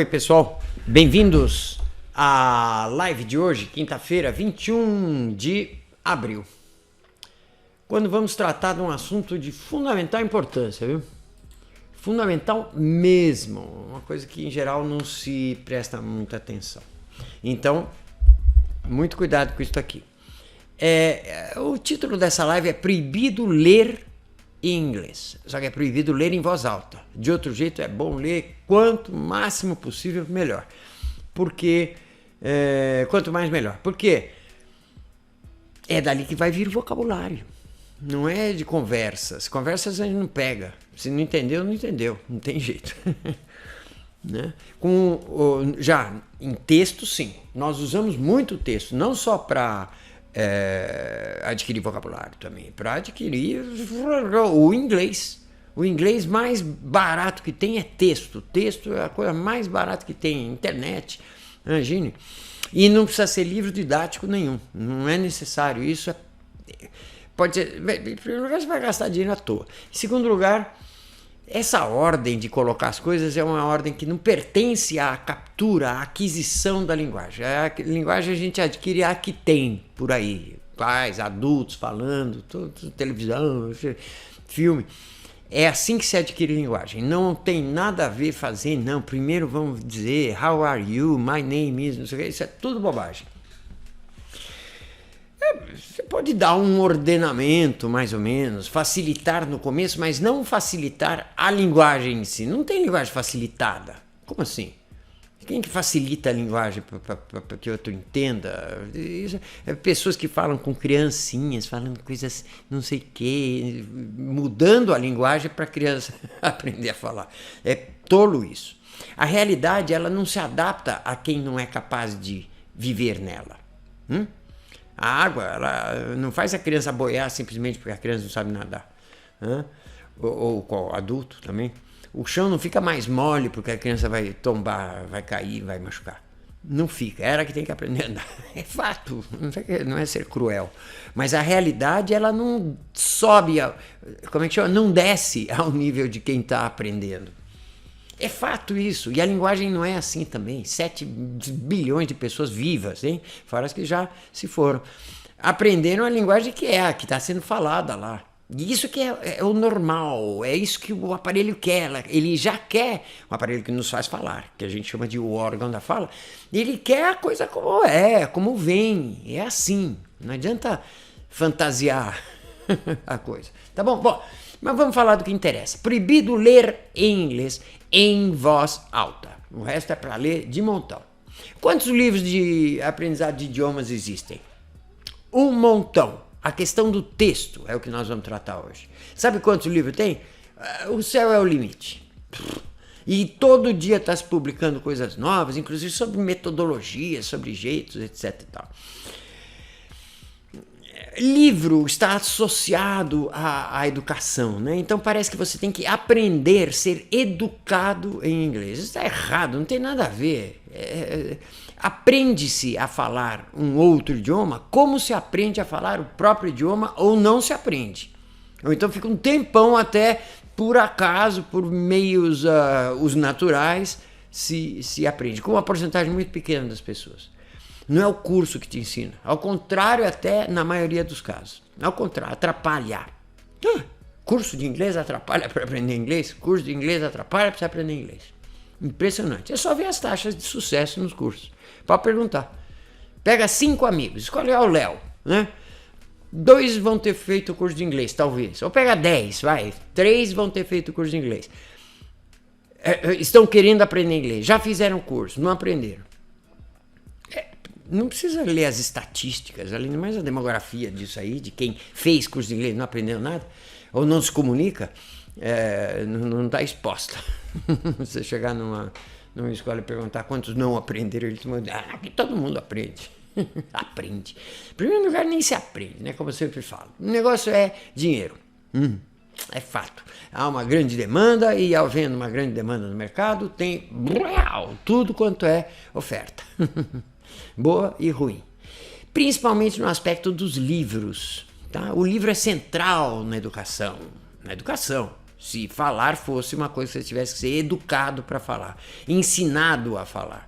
Oi pessoal, bem-vindos à live de hoje, quinta-feira, 21 de abril, quando vamos tratar de um assunto de fundamental importância, viu? Fundamental mesmo, uma coisa que em geral não se presta muita atenção. Então, muito cuidado com isso aqui. O título dessa live é Proibido Ler em Inglês, só que é proibido ler em voz alta. De outro jeito é bom ler quanto máximo possível melhor, porque quanto mais melhor, porque é dali que vai vir o vocabulário, não é de conversas. Conversas a gente não pega, se não entendeu, não entendeu, não tem jeito. Né? Já em texto, sim, nós usamos muito texto, não só para adquirir vocabulário também, para adquirir o inglês. O inglês mais barato que tem é texto. Texto é a coisa mais barata que tem, internet, imagine. E não precisa ser livro didático nenhum, não é necessário. Isso pode ser, em primeiro lugar, você vai gastar dinheiro à toa. Em segundo lugar, essa ordem de colocar as coisas é uma ordem que não pertence à captura, à aquisição da linguagem. A linguagem a gente adquire a que tem por aí, pais, adultos falando, tudo, televisão, filme. É assim que se adquire linguagem. Não tem nada a ver fazer, não. Primeiro vamos dizer, how are you, my name is, não sei o que, isso é tudo bobagem. Você pode dar um ordenamento, mais ou menos, facilitar no começo, mas não facilitar a linguagem em si. Não tem linguagem facilitada. Como assim? Quem que facilita a linguagem para que o outro entenda? Isso, pessoas que falam com criancinhas, falando coisas não sei o quê, mudando a linguagem para a criança aprender a falar. É tolo isso. A realidade, ela não se adapta a quem não é capaz de viver nela. A água, ela não faz a criança boiar simplesmente porque a criança não sabe nadar. Ou o adulto também. O chão não fica mais mole porque a criança vai tombar, vai cair, vai machucar. Não fica. Ela que tem que aprender a andar. É fato. Não é ser cruel. Mas a realidade, ela não sobe, como é que chama? Não desce ao nível de quem está aprendendo. É fato isso. E a linguagem não é assim também. 7 bilhões de pessoas vivas, hein? Fora as que já se foram. Aprenderam a linguagem que está sendo falada lá. E isso que é o normal, é isso que o aparelho quer. Ele já quer, um aparelho que nos faz falar, que a gente chama de o órgão da fala, ele quer a coisa como é, como vem, é assim. Não adianta fantasiar a coisa. Tá bom? Bom, mas vamos falar do que interessa. Proibido ler em inglês em voz alta. O resto é para ler de montão. Quantos livros de aprendizado de idiomas existem? Um montão. A questão do texto é o que nós vamos tratar hoje. Sabe quantos livros tem? O céu é o limite. E todo dia está se publicando coisas novas, inclusive sobre metodologias, sobre jeitos, etc. E tal. Livro está associado à educação, né? Então parece que você tem que aprender, ser educado em inglês. Isso está errado, não tem nada a ver. Aprende-se a falar um outro idioma como se aprende a falar o próprio idioma ou não se aprende. Ou então fica um tempão até, por acaso, por meios os naturais, se aprende, com uma porcentagem muito pequena das pessoas. Não é o curso que te ensina. Ao contrário, até na maioria dos casos. Ao contrário, atrapalha. Curso de inglês atrapalha para aprender inglês? Curso de inglês atrapalha para você aprender inglês? Impressionante. É só ver as taxas de sucesso nos cursos. Pode perguntar. Pega 5 amigos, escolhe o Léo, né? 2 vão ter feito o curso de inglês, talvez. Ou pega 10, 3 vão ter feito o curso de inglês. Estão querendo aprender inglês, já fizeram o curso, não aprenderam. Não precisa ler as estatísticas, além de mais a demografia disso aí, de quem fez curso de inglês e não aprendeu nada, ou não se comunica, não está exposta. Você chegar numa escola e perguntar quantos não aprenderam, eles vão dizer, que todo mundo aprende. Aprende. Em primeiro lugar, nem se aprende, né? Como eu sempre falo. O negócio é dinheiro. É fato. Há uma grande demanda e, havendo uma grande demanda no mercado, tem tudo quanto é oferta. Boa e ruim. Principalmente no aspecto dos livros. Tá? O livro é central na educação. Se falar fosse uma coisa que você tivesse que ser educado para falar, ensinado a falar.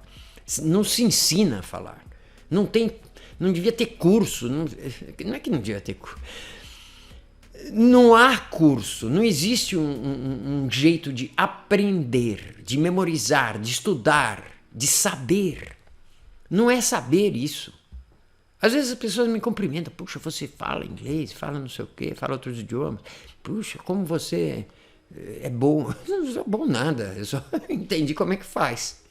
Não se ensina a falar. Não devia ter curso. Não é que não devia ter curso. Não há curso, não existe um jeito de aprender, de memorizar, de estudar, de saber. Não é saber isso. Às vezes as pessoas me cumprimentam. Puxa, você fala inglês, fala não sei o quê, fala outros idiomas. Puxa, como você é bom. Eu não sou bom nada, eu só entendi como é que faz.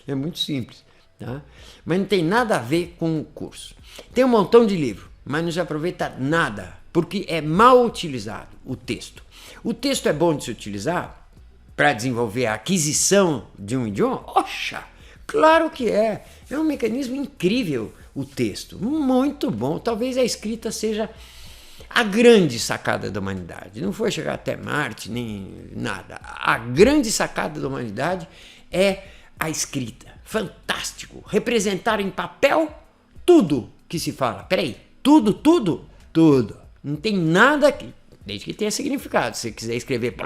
É muito simples. Tá? Mas não tem nada a ver com o curso. Tem um montão de livro, mas não se aproveita nada, porque é mal utilizado o texto. O texto é bom de se utilizar para desenvolver a aquisição de um idioma? Oxa, claro que é. É um mecanismo incrível o texto, muito bom. Talvez a escrita seja a grande sacada da humanidade. Não foi chegar até Marte, nem nada. A grande sacada da humanidade é a escrita. Fantástico. Representar em papel tudo que se fala. Peraí, tudo. Não tem nada aqui, desde que tenha significado. Se você quiser escrever,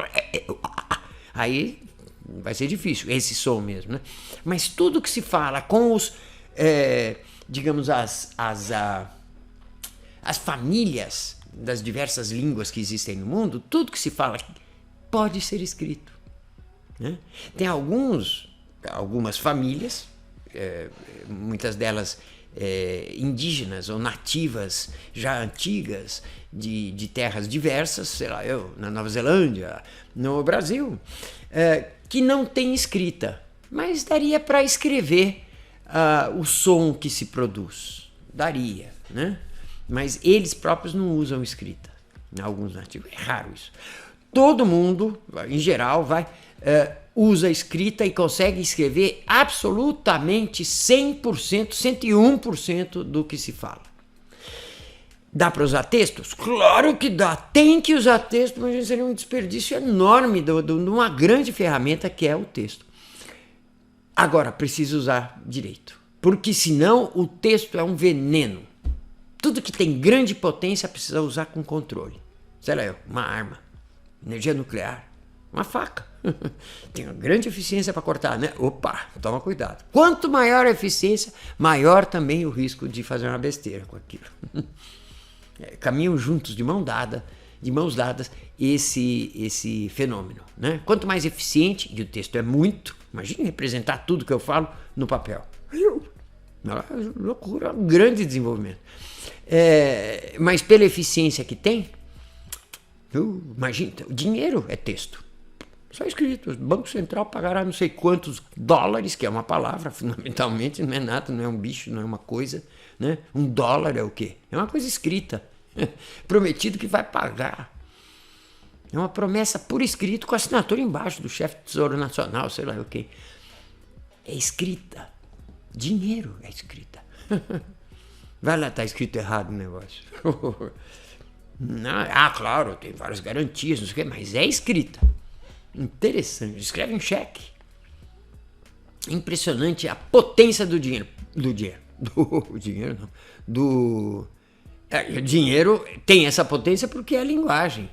aí vai ser difícil, esse som mesmo, né? Mas tudo que se fala com os, digamos, as famílias das diversas línguas que existem no mundo, tudo que se fala pode ser escrito, né? Tem algumas famílias, muitas delas indígenas ou nativas já antigas de terras diversas, sei lá, na Nova Zelândia, no Brasil, que não tem escrita, mas daria para escrever o som que se produz, daria, né? Mas eles próprios não usam escrita, alguns nativos, é raro isso. Todo mundo, em geral, usa escrita e consegue escrever absolutamente 100%, 101% do que se fala. Dá para usar textos? Claro que dá, tem que usar texto, mas seria um desperdício enorme de uma grande ferramenta que é o texto. Agora, precisa usar direito, porque senão o texto é um veneno. Tudo que tem grande potência precisa usar com controle. Sei lá, uma arma, energia nuclear, uma faca. Tem uma grande eficiência para cortar, né? Opa, toma cuidado. Quanto maior a eficiência, maior também o risco de fazer uma besteira com aquilo. Caminham juntos, de mãos dadas, esse fenômeno, né? Quanto mais eficiente, e o texto é muito, imagine representar tudo que eu falo no papel. Loucura, um grande desenvolvimento. Mas pela eficiência que tem, imagina, o dinheiro é texto. Só escrito, o Banco Central pagará não sei quantos dólares, que é uma palavra, fundamentalmente, não é nada, não é um bicho, não é uma coisa, né? $1 é o quê? É uma coisa escrita, prometido que vai pagar. É uma promessa por escrito, com assinatura embaixo do chefe do Tesouro Nacional, sei lá o quê. É escrita. Dinheiro é escrita. Vai lá, tá escrito errado o negócio. Não, claro, tem várias garantias, não sei o quê, mas é escrita. Interessante, escreve um cheque. Impressionante a potência do dinheiro. O dinheiro tem essa potência porque é a linguagem.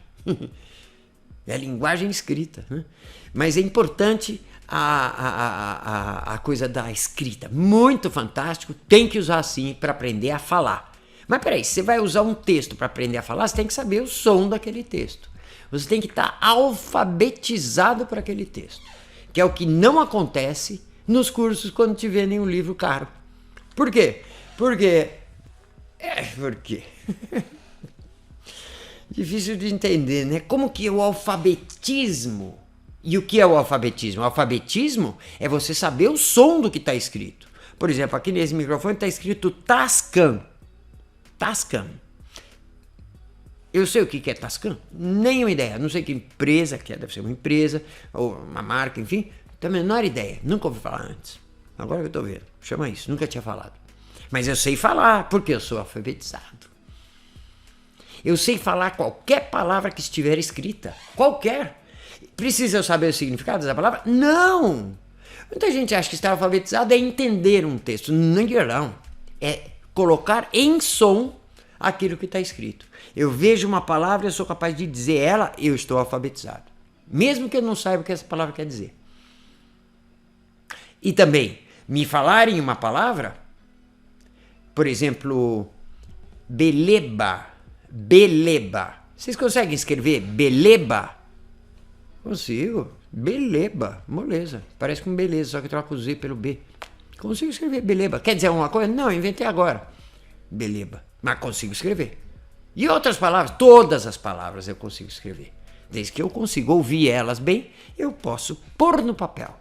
É a linguagem escrita, né? Mas é importante a coisa da escrita. Muito fantástico, tem que usar assim para aprender a falar. Mas peraí, se você vai usar um texto para aprender a falar, você tem que saber o som daquele texto. Você tem que estar alfabetizado para aquele texto, que é o que não acontece nos cursos quando te vendem um livro caro. Por quê? Por quê? Difícil de entender, né? Como que o alfabetismo... E o que é o alfabetismo? O alfabetismo é você saber o som do que está escrito. Por exemplo, aqui nesse microfone está escrito Tascam. Tascam. Eu sei o que é Tascam? Nenhuma ideia. Não sei que empresa que é. Deve ser uma empresa ou uma marca, enfim. Tenho a menor ideia. Nunca ouvi falar antes. Agora que eu estou vendo. Chama isso. Nunca tinha falado. Mas eu sei falar porque eu sou alfabetizado. Eu sei falar qualquer palavra que estiver escrita. Qualquer. Precisa eu saber o significado dessa palavra? Não! Muita gente acha que estar alfabetizado é entender um texto. Não. É colocar em som aquilo que está escrito. Eu vejo uma palavra e eu sou capaz de dizer ela, eu estou alfabetizado. mesmo que eu não saiba o que essa palavra quer dizer. E também, me falarem uma palavra, por exemplo, beleba, beleba. Vocês conseguem escrever beleba? Consigo. Beleba, moleza. Parece com beleza, só que troca o Z pelo B. Consigo escrever beleba. Quer dizer alguma coisa? Não, inventei agora. Beleba. Mas consigo escrever. E outras palavras, todas as palavras eu consigo escrever. Desde que eu consiga ouvir elas bem, eu posso pôr no papel.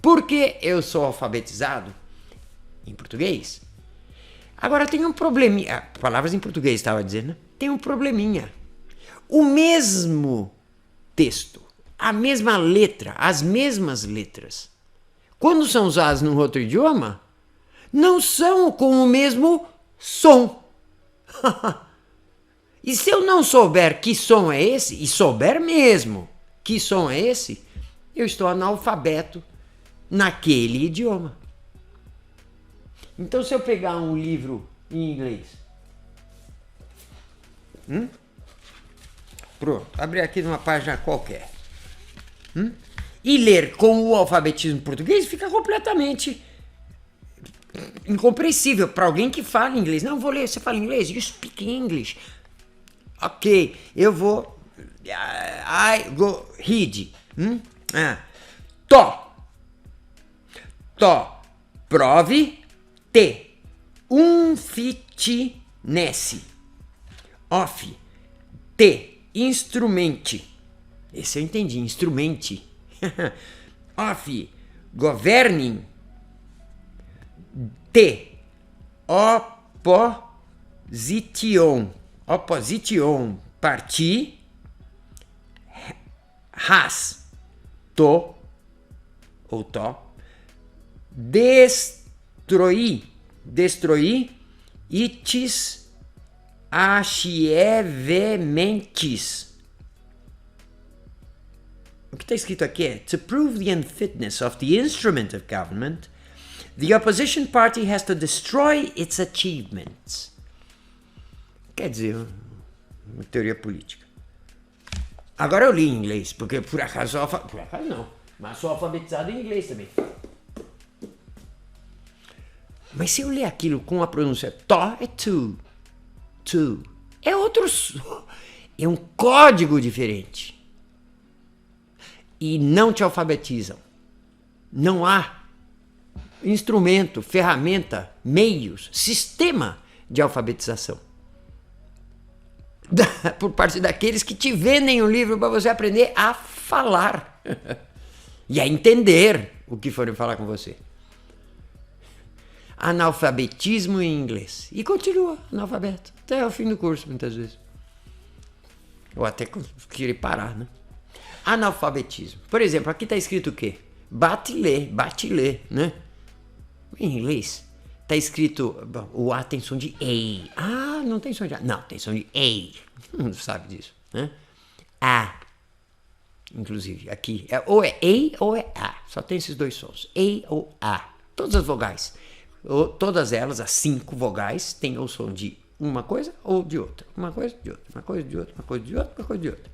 Porque eu sou alfabetizado em português. Agora tem um probleminha. Palavras em português, estava dizendo, né? Tem um probleminha. O mesmo texto, a mesma letra, as mesmas letras, quando são usadas num outro idioma, não são com o mesmo som. E se eu não souber que som é esse, e souber mesmo que som é esse, eu estou analfabeto naquele idioma. Então, se eu pegar um livro em inglês, pronto, abrir aqui numa página qualquer, e ler com o alfabetismo português, fica completamente incompreensível para alguém que fala inglês. Não, vou ler, você fala inglês? You speak English. Ok, eu vou. I go read. To. Prove. Te. Fitness. Off. Te. Instrumente. Esse eu entendi. Instrumente. Off. Governing. Te. Opposition. Opposition. Parti. Has. To. Ou to. Destruir. Itis. Achievements. O que está escrito aqui é: to prove the unfitness of the instrument of government, the opposition party has to destroy its achievements. Quer dizer, uma teoria política. Agora eu li em inglês, porque por acaso não, mas sou alfabetizado em inglês também. Mas se eu ler aquilo com a pronúncia to é to, é outro, é um código diferente. E não te alfabetizam. Não há instrumento, ferramenta, meios, sistema de alfabetização por parte daqueles que te vendem um livro para você aprender a falar e a entender o que forem falar com você. Analfabetismo em inglês. E continua analfabeto até o fim do curso, muitas vezes. Ou até querer parar, né? Analfabetismo. Por exemplo, aqui está escrito o quê? Bate-lê, né? Em inglês, está escrito, bom, o A tem som de A. Ah, não tem som de A. Não, tem som de A. Não sabe disso, né? A. Inclusive, aqui, ou é A ou é A. Só tem esses dois sons. A ou A. Todas as vogais. Todas elas, as 5 vogais, têm o som de uma coisa ou de outra. Uma coisa de outra, uma coisa de outra, uma coisa de outra, uma coisa de outra.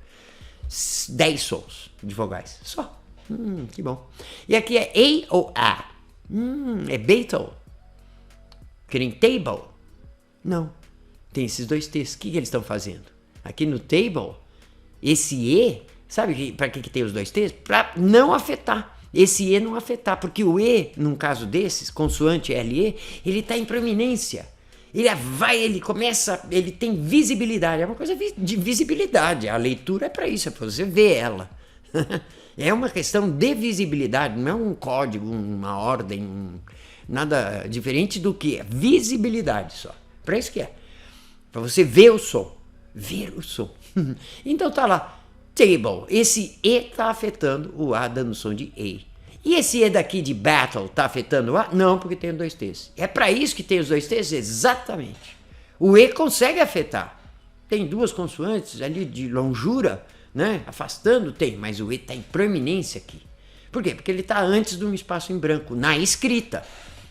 10 sons de vogais. Só. Que bom. E aqui é A ou A. É Beetle. Querem table? Não. Tem esses dois T's. O que eles estão fazendo? Aqui no table, esse E, sabe para que tem os dois T's? Para não afetar. Esse E não afetar, porque o E, num caso desses, consoante LE, ele está em proeminência. Ele tem visibilidade, é uma coisa de visibilidade. A leitura é para isso, é para você ver ela. É uma questão de visibilidade, não é um código, uma ordem, nada diferente do que visibilidade só. Para isso que é. Para você ver o som. Ver o som. Então tá lá. Table, esse E está afetando o A, dando som de A. E esse E daqui de battle está afetando o A? Não, porque tem dois T's. É para isso que tem os dois T's? Exatamente. O E consegue afetar. Tem duas consoantes ali de longura, né? Afastando, tem, mas o E está em proeminência aqui. Por quê? Porque ele está antes de um espaço em branco, na escrita.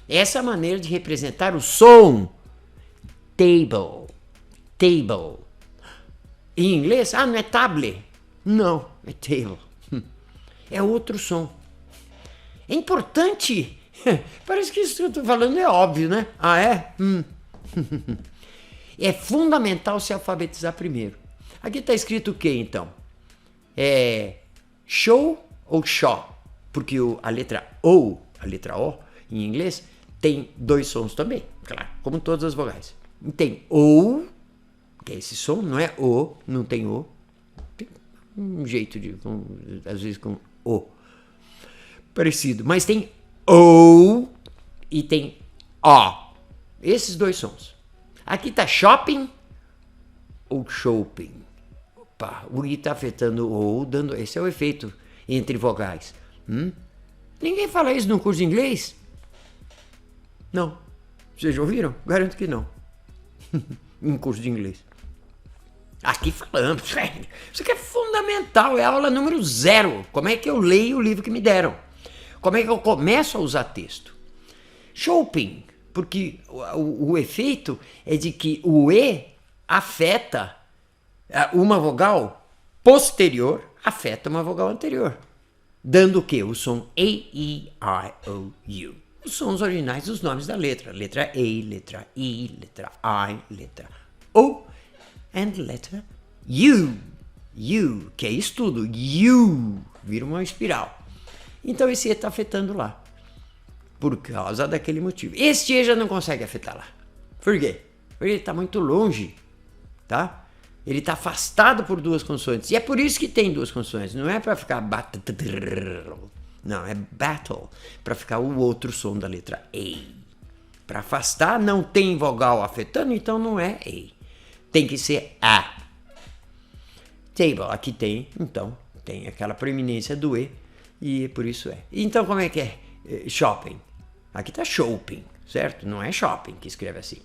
Essa é a maneira de representar o som. Table. Em inglês, não é table. Não, é table. é outro som. É importante. Parece que isso que eu estou falando é óbvio, né? Ah, é? É fundamental se alfabetizar primeiro. Aqui está escrito o que, então? É show ou shaw? Porque a letra O, em inglês, tem dois sons também, claro, como todas as vogais. Tem O, que é esse som, não é O, não tem O. Tem um jeito de, às vezes com O, parecido. Mas tem O e tem O. Esses dois sons. Aqui tá shopping ou shopping. Opa, o I tá afetando o O, dando... Esse é o efeito entre vogais. Ninguém fala isso no curso de inglês? Não. Vocês já ouviram? Garanto que não. Em curso de inglês. Aqui falamos. Isso aqui é fundamental. É a aula número 0. Como é que eu leio o livro que me deram? Como é que eu começo a usar texto? Shopping. Porque o efeito é de que o E afeta uma vogal posterior, afeta uma vogal anterior. Dando o quê? O som A, E, I, O, U. Os sons originais dos nomes da letra. Letra A, letra I, letra I, letra O and letra U. U, que é isso tudo. U, vira uma espiral. Então esse E está afetando lá. Por causa daquele motivo. Este E já não consegue afetar lá. Por quê? Porque ele está muito longe, tá? Ele está afastado por duas consoantes. E é por isso que tem duas consoantes. Não é para ficar não, é battle. Para ficar o outro som da letra A. Para afastar, não tem vogal afetando, então não é A. Tem que ser A. Table, aqui tem, então, tem aquela preeminência do E. E por isso é. Então como é que é? Shopping. Aqui tá shopping, certo? Não é shopping que escreve assim.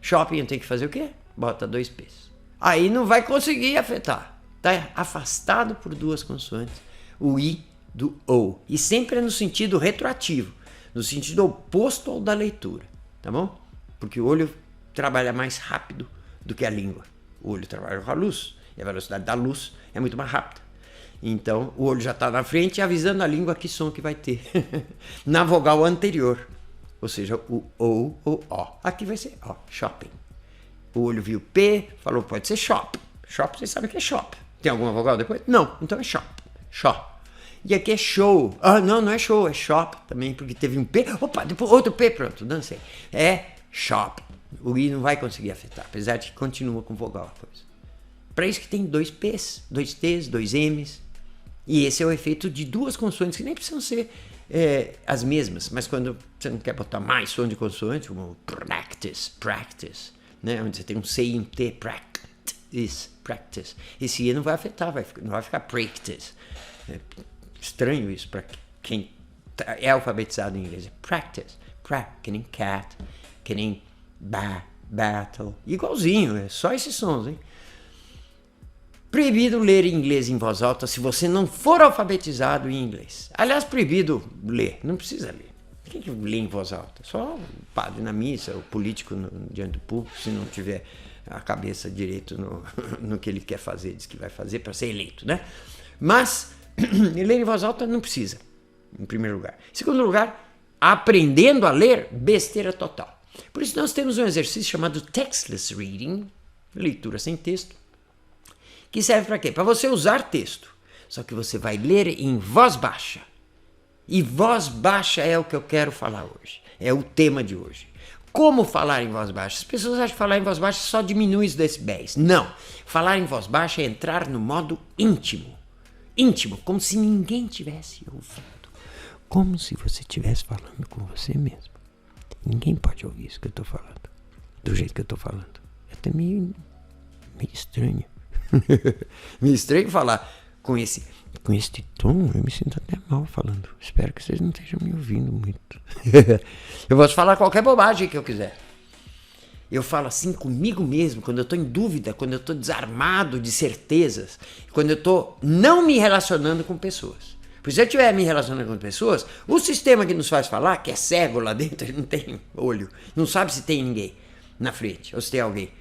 Shopping tem que fazer o quê? Bota 2 P's. Aí não vai conseguir afetar. Tá afastado por duas consoantes. O I do O. E sempre é no sentido retroativo. No sentido oposto ao da leitura. Tá bom? Porque o olho trabalha mais rápido do que a língua. O olho trabalha com a luz. E a velocidade da luz é muito mais rápida. Então, o olho já está na frente avisando a língua que som que vai ter na vogal anterior. Ou seja, o O ou O. Aqui vai ser O, shopping. O olho viu P, falou, pode ser shop. Shop, vocês sabem que é shop. Tem alguma vogal depois? Não, então é shop. Shop. E aqui é show. Ah, não é show, é shop também, porque teve um P. Opa, depois outro P, pronto, dancei. É shop. O I não vai conseguir afetar, apesar de que continua com vogal a coisa. Para isso que tem 2 P's, 2 T's, 2 M's. E esse é o efeito de duas consoantes que nem precisam ser as mesmas, mas quando você não quer botar mais som de consoante, como practice, né? Onde você tem um C e um T, practice. Esse I não vai afetar, não vai ficar practice. É estranho isso para quem é alfabetizado em inglês. Practice, que nem cat, que nem battle, igualzinho, é só esses sons, hein? Proibido ler inglês em voz alta se você não for alfabetizado em inglês. Aliás, proibido ler, não precisa ler. Quem que lê em voz alta? Só o padre na missa, o político diante do público, se não tiver a cabeça direito no que ele quer fazer, diz que vai fazer para ser eleito, né? Mas ler em voz alta não precisa, em primeiro lugar. Em segundo lugar, aprendendo a ler, besteira total. Por isso nós temos um exercício chamado Textless Reading, leitura sem texto, que serve para quê? Para você usar texto. Só que você vai ler em voz baixa. E voz baixa é o que eu quero falar hoje. É o tema de hoje. Como falar em voz baixa? As pessoas acham que falar em voz baixa só diminui os decibéis. Não. Falar em voz baixa é entrar no modo íntimo. Íntimo, como se ninguém tivesse ouvindo. Como se você estivesse falando com você mesmo. Ninguém pode ouvir isso que eu estou falando. Do jeito que eu estou falando. É até meio estranho. Me estranho falar com este tom, eu me sinto até mal falando. Espero que vocês não estejam me ouvindo muito. Eu posso falar qualquer bobagem que eu quiser. Eu falo assim comigo mesmo, quando eu estou em dúvida, quando eu estou desarmado de certezas, quando eu estou não me relacionando com pessoas. Porque se eu estiver me relacionando com pessoas, o sistema que nos faz falar, que é cego lá dentro, ele não tem olho, não sabe se tem ninguém na frente, ou se tem alguém.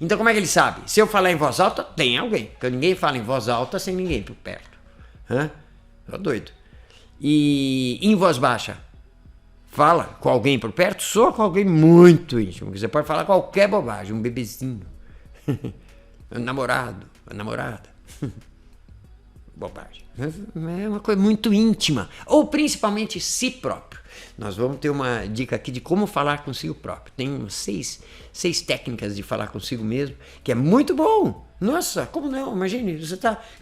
Então como é que ele sabe? Se eu falar em voz alta, tem alguém. Porque ninguém fala em voz alta sem ninguém por perto. Sou doido. E em voz baixa, fala com alguém por perto, só com alguém muito íntimo. Você pode falar qualquer bobagem, um bebezinho, um namorado, uma namorada. Bobagem. É uma coisa muito íntima. Ou principalmente si próprio. Nós vamos ter uma dica aqui de como falar consigo próprio. Tem seis técnicas de falar consigo mesmo, que é muito bom. Nossa, como não? Imagine,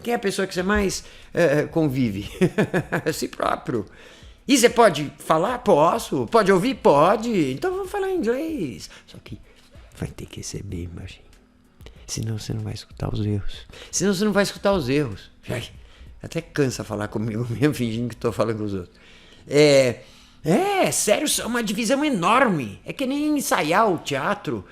quem é a pessoa que você mais convive? Si próprio. E você pode falar? Posso. Pode ouvir? Pode. Então vamos falar em inglês. Só que vai ter que ser bem baixinho. Senão você não vai escutar os erros. Até cansa falar comigo mesmo, fingindo que estou falando com os outros. Sério, é uma divisão enorme. É que nem ensaiar o teatro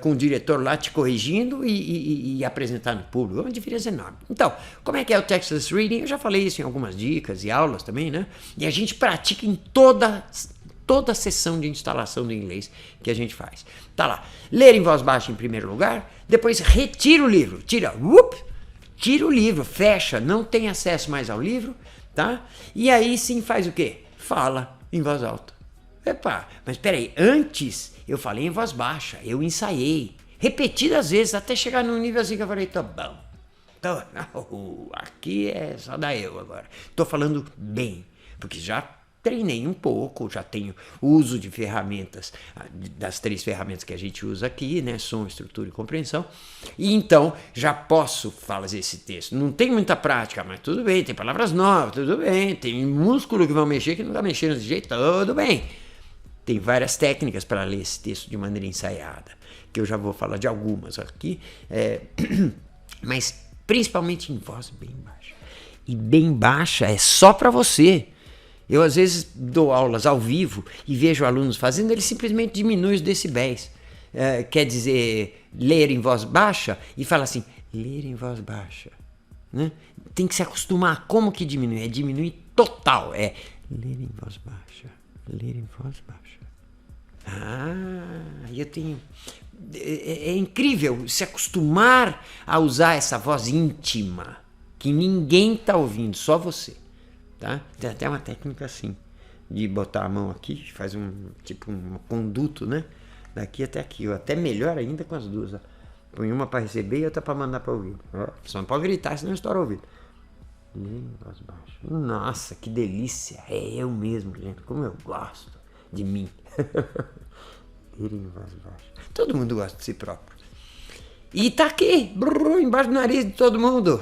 com o diretor lá te corrigindo e apresentar no público. É uma diferença enorme. Então, como é que é o Textless Reading? Eu já falei isso em algumas dicas e aulas também, né? E a gente pratica em toda a sessão de instalação do inglês que a gente faz. Tá lá. Ler em voz baixa em primeiro lugar, depois retira o livro. Tira o livro, fecha, não tem acesso mais ao livro, tá? E aí sim faz o quê? Fala em voz alta. Epa, mas peraí, antes eu falei em voz baixa, eu ensaiei, repetidas vezes, até chegar num nível assim que eu falei, tá bom, aqui é só da eu agora. Tô falando bem, porque já treinei um pouco, já tenho uso de ferramentas, das 3 ferramentas que a gente usa aqui, né? Som, estrutura e compreensão. E então já posso fazer esse texto. Não tem muita prática, mas tudo bem. Tem palavras novas, tudo bem. Tem músculo que vão mexer que não está mexendo desse jeito, tudo bem. Tem várias técnicas para ler esse texto de maneira ensaiada, que eu já vou falar de algumas aqui, mas principalmente em voz bem baixa. E bem baixa é só para você. Eu, às vezes, dou aulas ao vivo e vejo alunos fazendo, ele simplesmente diminui os decibéis. Quer dizer, ler em voz baixa e fala assim, ler em voz baixa. Né? Tem que se acostumar. Como que diminui? É diminuir total. É ler em voz baixa. Ler em voz baixa. Eu tenho... É incrível se acostumar a usar essa voz íntima, que ninguém está ouvindo, só você. Tá? Tem até uma técnica assim, de botar a mão aqui, faz um conduto, né? Daqui até aqui, ou até melhor ainda com as duas. Ó. Põe uma para receber e outra para mandar para ouvir. Só não pode gritar, senão estoura o ouvido. Nossa, que delícia! É eu mesmo, gente. Como eu gosto de mim. Todo mundo gosta de si próprio. E tá aqui, embaixo do nariz de todo mundo.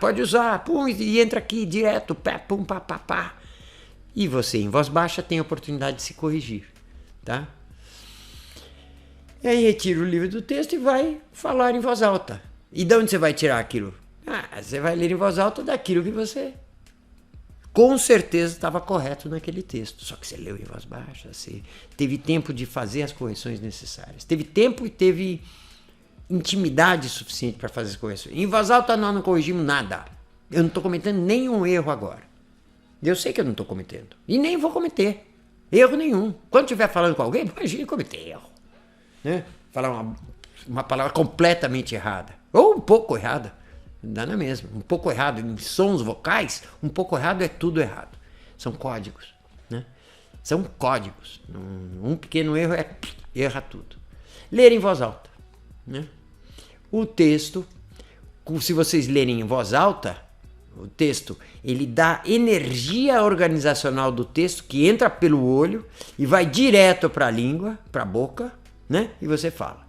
Pode usar, pum, e entra aqui direto, pé, pum, pá, pá, pá. E você, em voz baixa, tem a oportunidade de se corrigir, tá? E aí retira o livro do texto e vai falar em voz alta. E de onde você vai tirar aquilo? Você vai ler em voz alta daquilo que você com certeza estava correto naquele texto. Só que você leu em voz baixa, você teve tempo de fazer as correções necessárias. Teve tempo e teve intimidade suficiente para fazer as correções. Em voz alta nós não corrigimos nada. Eu não estou cometendo nenhum erro agora. Eu sei que eu não estou cometendo. E nem vou cometer. Erro nenhum. Quando estiver falando com alguém, imagine cometer erro. Né? Falar uma palavra completamente errada. Ou um pouco errada. Dá na mesma. Um pouco errado em sons vocais, um pouco errado é tudo errado. São códigos. Né? São códigos. Um pequeno erro erra tudo. Ler em voz alta. Né? O texto, se vocês lerem em voz alta, o texto, ele dá energia organizacional do texto que entra pelo olho e vai direto para a língua, para a boca, né? E você fala.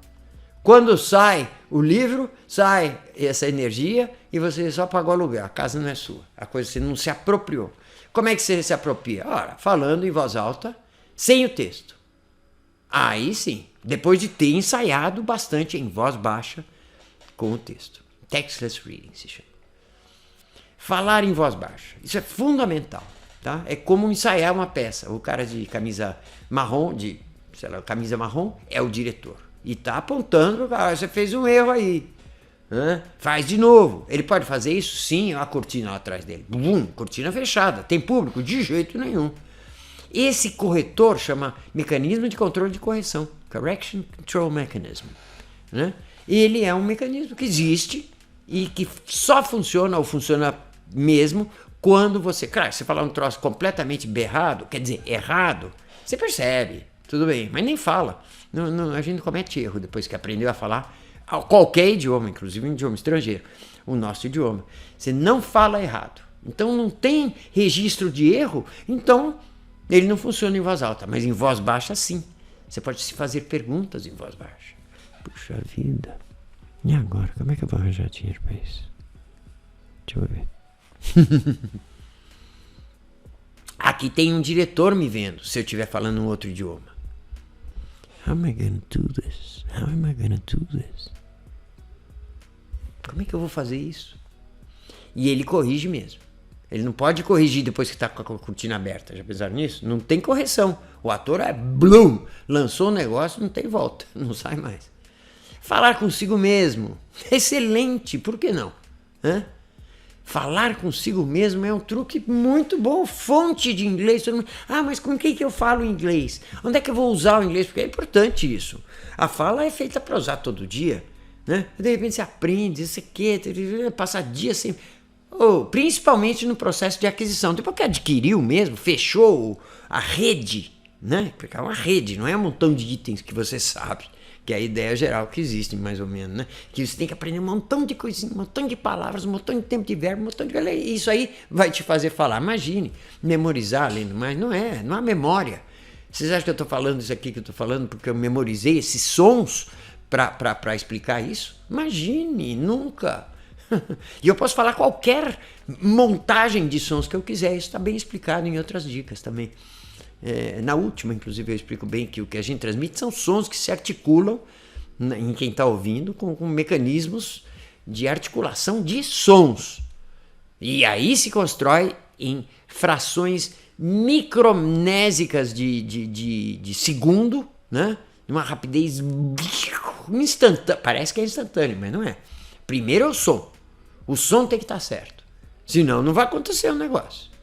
Quando sai o livro, sai essa energia e você só pagou aluguel, a casa não é sua, a coisa você não se apropriou. Como é que você se apropria? Ora, falando em voz alta, sem o texto. Aí sim, depois de ter ensaiado bastante em voz baixa com o texto. Textless Reading se chama. Falar em voz baixa, isso é fundamental, tá? É como ensaiar uma peça. O cara de camisa marrom, camisa marrom é o diretor. E tá apontando pro cara, você fez um erro aí. Faz de novo. Ele pode fazer isso? Sim, a cortina lá atrás dele. Bum, cortina fechada. Tem público? De jeito nenhum. Esse corretor chama mecanismo de controle de correção. Correction Control Mechanism. Né? Ele é um mecanismo que existe e que só funciona, ou funciona mesmo, quando você... Claro, você falar um troço completamente berrado, quer dizer, errado, você percebe, tudo bem, mas nem fala. A gente não comete erro depois que aprendeu a falar qualquer idioma, inclusive um idioma estrangeiro, o nosso idioma. Você não fala errado. Então não tem registro de erro, então ele não funciona em voz alta, mas em voz baixa sim. Você pode se fazer perguntas em voz baixa. Puxa vida. E agora? Como é que eu vou arranjar dinheiro para isso? Deixa eu ver. Aqui tem um diretor me vendo se eu estiver falando um outro idioma. How am I gonna do this? How am I gonna do this? Como é que eu vou fazer isso? E ele corrige mesmo. Ele não pode corrigir depois que está com a cortina aberta. Já pensaram nisso? Não tem correção. O ator é blum, lançou o negócio, não tem volta, não sai mais. Falar consigo mesmo. Excelente, por que não? Hã? Falar consigo mesmo é um truque muito bom. Fonte de inglês. Todo mundo, mas com quem que eu falo inglês? Onde é que eu vou usar o inglês? Porque é importante isso. A fala é feita para usar todo dia. Né? De repente você aprende, você quer, passa dias sem... principalmente no processo de aquisição. Depois que adquiriu mesmo, fechou a rede, né? Porque é uma rede, não é um montão de itens que você sabe. Que é a ideia geral que existe, mais ou menos, né? Que você tem que aprender um montão de coisinhas, um montão de palavras, um montão de tempo de verbo, um montão de... Isso aí vai te fazer falar. Imagine, memorizar lendo, mas não há memória. Vocês acham que eu estou falando isso aqui que eu estou falando porque eu memorizei esses sons para explicar isso? Imagine, nunca. E eu posso falar qualquer montagem de sons que eu quiser. Isso está bem explicado em outras dicas também. Na última, inclusive, eu explico bem que o que a gente transmite são sons que se articulam em quem está ouvindo com mecanismos de articulação de sons. E aí se constrói em frações micronésicas de segundo, né? Uma rapidez instantânea. Parece que é instantâneo, mas não é. Primeiro é o som. O som tem que estar certo. Senão não vai acontecer o negócio.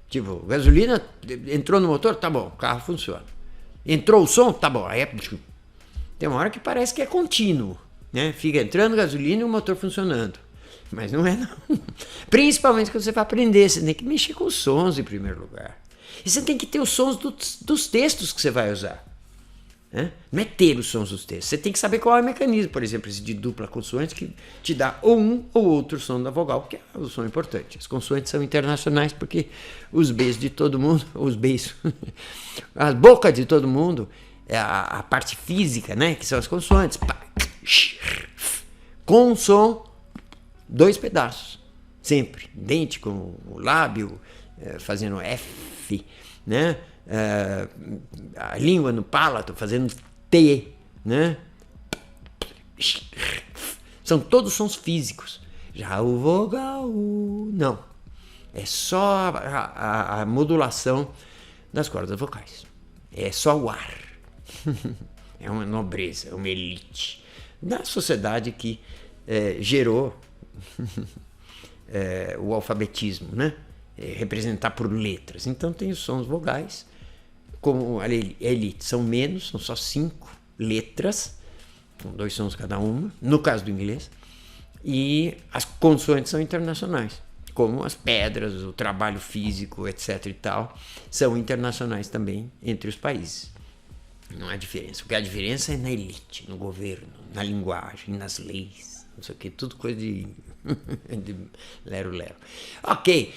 Tipo, gasolina entrou no motor, tá bom, o carro funciona. Entrou o som, tá bom. Aí tem uma hora que parece que é contínuo, né? Fica entrando gasolina e o motor funcionando. Mas não é, não. Principalmente quando você vai aprender, você tem que mexer com os sons em primeiro lugar. E você tem que ter os sons dos textos que você vai usar. Né? Não é ter os sons dos textos. Você tem que saber qual é o mecanismo, por exemplo, esse de dupla consoante que te dá ou um ou outro som da vogal, porque é o som importante. As consoantes são internacionais porque os Bs de todo mundo, os Bs, as bocas de todo mundo, é a parte física, né? Que são as consoantes. Com som, 2 pedaços. Sempre. Dente com o lábio, fazendo F, né? A língua no palato fazendo T, né? São todos sons físicos. Já o vogal, não. É só a modulação das cordas vocais. É só o ar. É uma nobreza, é uma elite da sociedade que gerou o alfabetismo, né? Representar por letras. Então tem os sons vogais. Como a elite são menos, são só 5 letras, com 2 sons cada uma, no caso do inglês, e as consoantes são internacionais, como as pedras, o trabalho físico, etc. e tal, são internacionais também entre os países. Não há diferença. O que há diferença é na elite, no governo, na linguagem, nas leis, não sei o que, tudo coisa de lero-lero. Ok.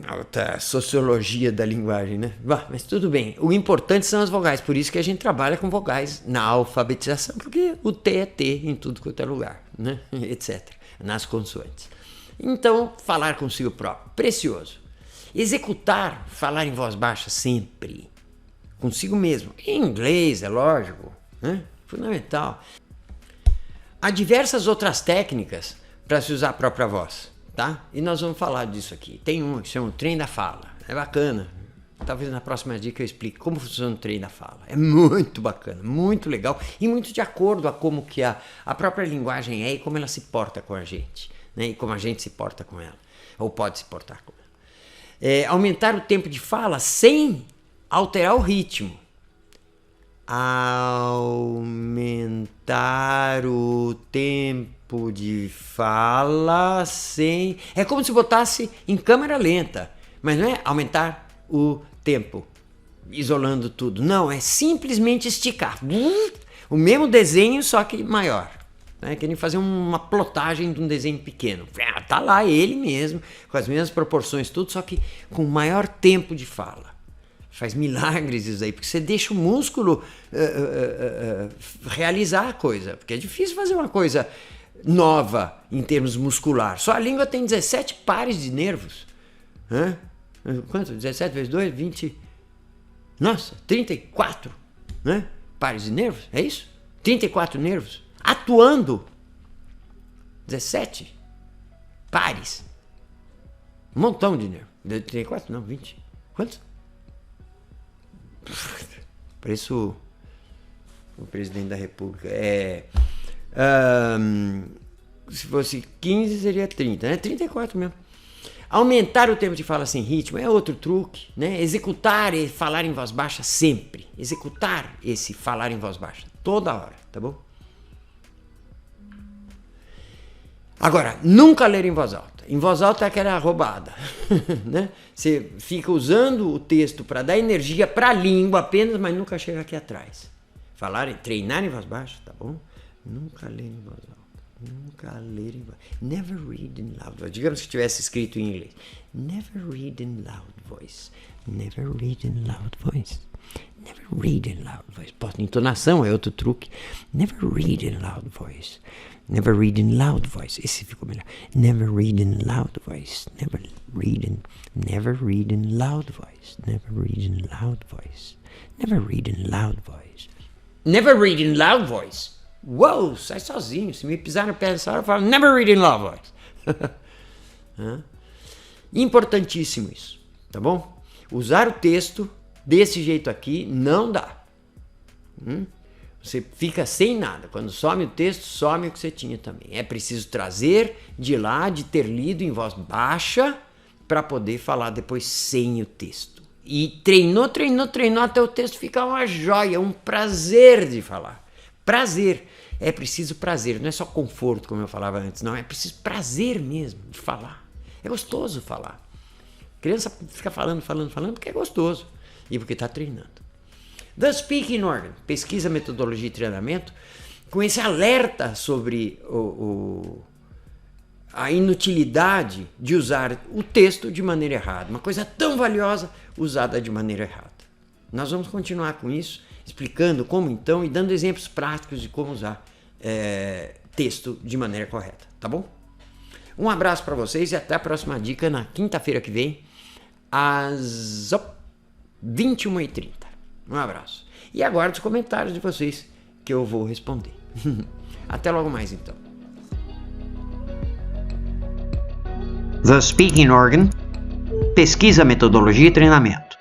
Alta sociologia da linguagem, né? Mas tudo bem. O importante são as vogais, por isso que a gente trabalha com vogais na alfabetização, porque o T é T em tudo quanto é lugar, né? Etc. Nas consoantes. Então, falar consigo próprio, precioso. Executar, falar em voz baixa sempre, consigo mesmo. Em inglês, é lógico, né? Fundamental. Há diversas outras técnicas para se usar a própria voz. Tá? E nós vamos falar disso aqui. Tem uma que chama o trem da fala. É bacana. Talvez na próxima dica eu explique como funciona o trem da fala. É muito bacana, muito legal e muito de acordo a como que a própria linguagem é e como ela se porta com a gente, né? E como a gente se porta com ela, ou pode se portar com ela. Aumentar o tempo de fala sem alterar o ritmo. aumentar o tempo de fala sem... É como se botasse em câmera lenta, mas não é aumentar o tempo, isolando tudo. Não, é simplesmente esticar. O mesmo desenho, só que maior. Né? Querem fazer uma plotagem de um desenho pequeno. Tá lá ele mesmo, com as mesmas proporções, tudo, só que com maior tempo de fala. Faz milagres isso aí, porque você deixa o músculo realizar a coisa. Porque é difícil fazer uma coisa nova em termos muscular. Só a língua tem 17 pares de nervos. Hã? Quanto? 17 vezes 2, 20... Nossa, 34, né? Pares de nervos, é isso? 34 nervos atuando. 17 pares. Um montão de nervos. 34? Não, 20. Quantos? Pareço o presidente da República. Se fosse 15, seria 30, né? 34 mesmo. Aumentar o tempo de fala sem ritmo é outro truque, né? Executar e falar em voz baixa sempre. Executar esse falar em voz baixa toda hora, tá bom? Agora, nunca ler em voz alta. Em voz alta é aquela roubada, né? Você fica usando o texto para dar energia para a língua apenas, mas nunca chega aqui atrás. Treinar em voz baixa, tá bom? Nunca ler em voz alta. Nunca ler em voz... Never read in loud voice. Digamos que tivesse escrito em inglês. Never read in loud voice. Never read in loud voice. Never read in loud voice. Entonação é outro truque. Never read in loud voice. Never read in loud voice. Esse ficou melhor. Never read in loud voice. Never read in loud voice. Never read in loud voice. Never read in loud voice. Never read in loud voice. Uou, sai sozinho. Se me pisar no pé dessa hora, eu falo, never read in loud voice. Importantíssimo isso, tá bom? Usar o texto desse jeito aqui não dá. Você fica sem nada. Quando some o texto, some o que você tinha também. É preciso trazer de lá, de ter lido em voz baixa, para poder falar depois sem o texto. E treinou até o texto ficar uma joia, um prazer de falar. Prazer. É preciso prazer, não é só conforto, como eu falava antes, não. É preciso prazer mesmo de falar. É gostoso falar. A criança fica falando porque é gostoso e porque está treinando. The Speaking Organ, pesquisa, metodologia e treinamento, com esse alerta sobre a inutilidade de usar o texto de maneira errada. Uma coisa tão valiosa usada de maneira errada. Nós vamos continuar com isso, explicando como então e dando exemplos práticos de como usar texto de maneira correta, tá bom? Um abraço para vocês e até a próxima dica na quinta-feira que vem, às 21h30. Um abraço. E aguardo os comentários de vocês que eu vou responder. Até logo mais então. The Speaking Organ, pesquisa, metodologia e treinamento.